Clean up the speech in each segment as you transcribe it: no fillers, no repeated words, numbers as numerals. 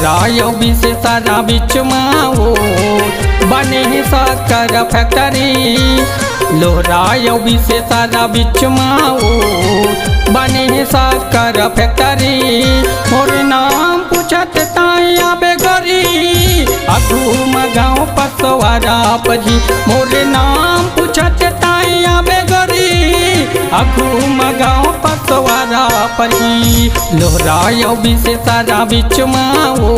लोहरायो विशेष सारा बीच माओ बने शक्कर फैक्ट्री। लोहरायो विशेष सारा बीच माओ बने शक्कर फैक्ट्री। मोर नाम पूछत ताया बेगरी अघू मगाओ पसवारा पजी। मोर नाम पूछत ताया बेगरी अघू मगाओ पसवारा पजी। लोहरायो विशेष सारा बीच माओ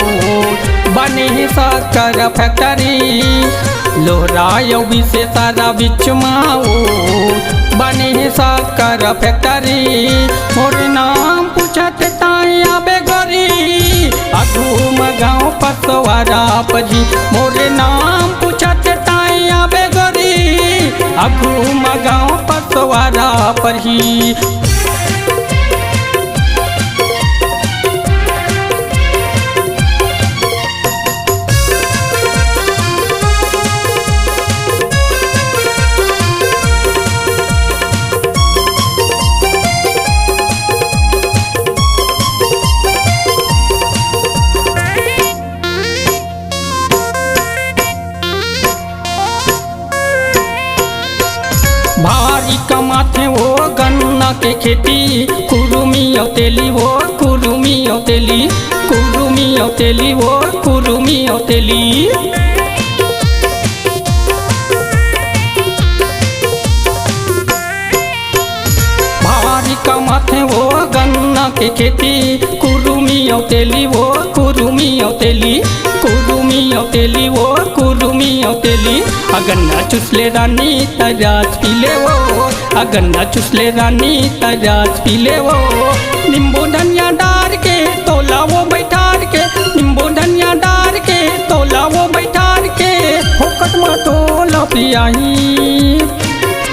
बने शक्कर फैक्ट्री। लोहरायो विशेष सारा बीच माओ बने शक्कर फैक्ट्री। मोर नाम पूछत ताया बेगरी अघू मगाओ पसवारा पजी। मोर नाम पूछत ताया बेगरी अघू मगाओ पसवारा पजी। भारी कमाथे वो गन्ना के खेती कुरुमी तेली वो कुरुमी तेली कुरुमी तेली वो कुरुमी तेली। भारी कमाथे वो गन्ना के खेती कुरुमी तेली वो कुरुमी तेली कुरुमी तेली वो कुरुमी तेली। गन्ना चुसले रानी तराज पीले वो गन्ना चुसले रानी तराज पीले वो। नींबू धनिया डार के तोला वो बैठार के नींबू धनिया डार के तोला वो बैठार के। फोकट में तोला पियाही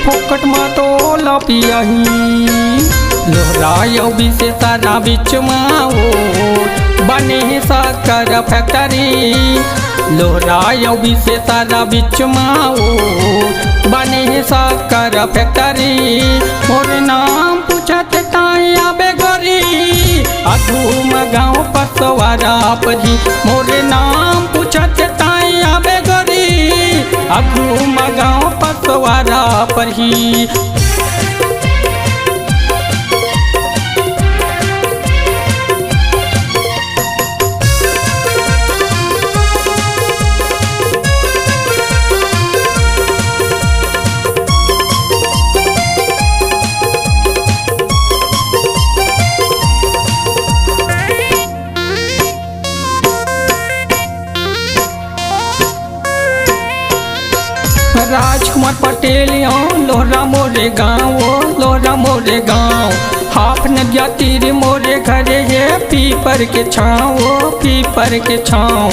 फोकट में तोला पियाही। लोहरायो विशेष सारा बीच माओ बने शक्कर फैक्ट्री। लोहरायो विशेष सारा बीच माओ बने शक्कर फैक्ट्री। मोर नाम पूछत ताया बेगरी अघू मगाओ पसवारा पजी। मोर नाम पूछत ताया बेगरी अघू मगाओ पसवारा पजी। राजकुमार पटेल लोहरा मोरे गाँव लोहरा मोरे गाँव। हाफ नदिया तीर मोरे घरे है पीपर के छाँव पीपर के छाँव।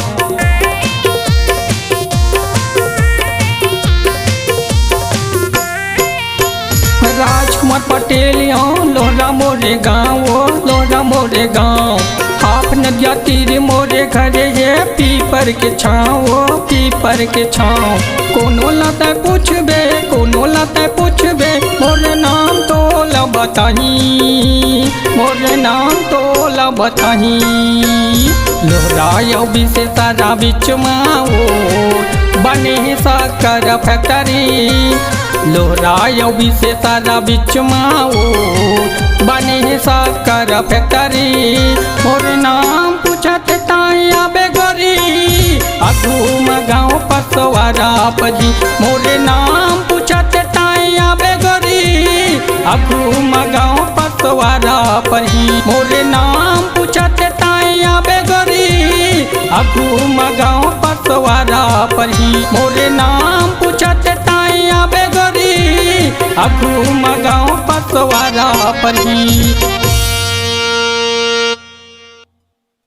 राजकुमार पटेल लोहरा मोरे गाँव लोहरा मोरे गाँव। हाफ नदिया तीर मोरे घरे है पीपर के छाँव पीपर के छाँव। कोनो लाते पूछबे कोनो लाते पूछबे मोर नाम तोला बताही मोर नाम तोला बताही। लोहरायो विशेष सारा बीच माओ बने शक्कर फैक्ट्री। लोहरायो विशेष सारा बीच माओ बने शक्कर फैक्ट्री। मोर नाम पूछत ताया बेगरी अघू मगाओ पसवारा पजी। मोर नाम पूछत ताया बेगरी अघू मगाओ पसवारा पजी। मोर नाम पूछत ताया बेगरी अघू मगाओ पसवारा पजी। मोर नाम पूछत ताया बेगरी अघू मगाओ पसवारा पजी।